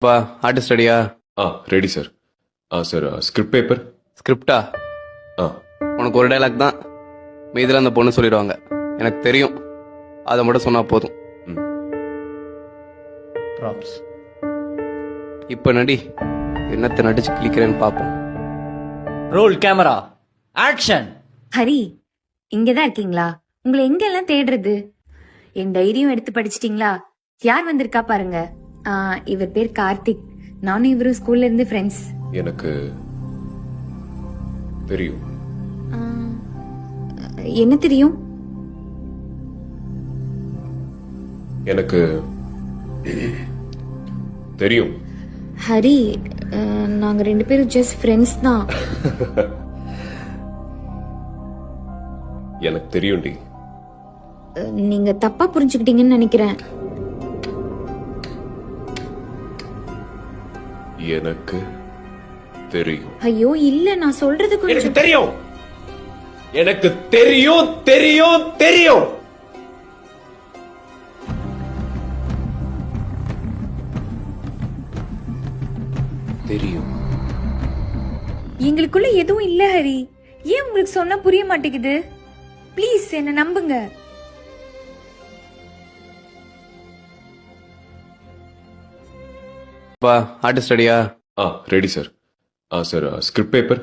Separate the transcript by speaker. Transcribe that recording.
Speaker 1: பா ஆர்டிஸ்ட் ரெடியா?
Speaker 2: Ready sir. Sir script paper.
Speaker 1: ஸ்கிரிப்டா?
Speaker 2: ஆ
Speaker 1: உனக்கு ஒரு டைலாக் தான், மீதில் அந்த பொண்ணு சொல்லிடுவாங்க. எனக்கு தெரியும், அதை மட்டும் சொன்னா போதும்.
Speaker 3: ப்ராப்ஸ்.
Speaker 1: இப்போ நடி, என்னத்தை நடிச்சு கிளிக்கிறேன்னு பார்ப்போம்.
Speaker 3: Role camera action.
Speaker 4: ஹரி, இங்கதான் இருக்கீங்களா? உங்களை எங்கெல்லாம் தேடுறது? என் டைரியும் எடுத்து படிச்சிட்டீங்களா? யார் வந்திருக்கா பாருங்க. இவர் பேர் கார்த்திக். நானும் இவரும் ஸ்கூல்ல இருந்து ஃப்ரெண்ட்ஸ்.
Speaker 2: எனக்கு தெரியும்.
Speaker 4: என்ன தெரியும்?
Speaker 2: எனக்கு தெரியும்.
Speaker 4: ஹரி, நாங்க ரெண்டு பேரும் ஜஸ்ட் ஃப்ரெண்ட்ஸ் தான்.
Speaker 2: எனக்கு தெரியும்டி.
Speaker 4: நீங்க தப்பா புரிஞ்சுக்கிட்டீங்கன்னு நினைக்கிறேன்.
Speaker 2: எனக்கு தெரியும்.
Speaker 4: ஐயோ இல்ல, நான் சொல்றது
Speaker 2: எனக்கு
Speaker 4: கொஞ்சம்.
Speaker 2: தெரியும். எனக்கு தெரியும் தெரியும் தெரியும். தெரியும்.
Speaker 4: எங்களுக்குள்ள எதுவும் இல்ல ஹரி. ஏன் உங்களுக்கு சொன்னா புரிய மாட்டேங்குது? ப்ளீஸ் என்ன நம்புங்க.
Speaker 1: பா ஆர்டிஸ்ட் ரெடியா?
Speaker 2: Ready sir. Sir script paper.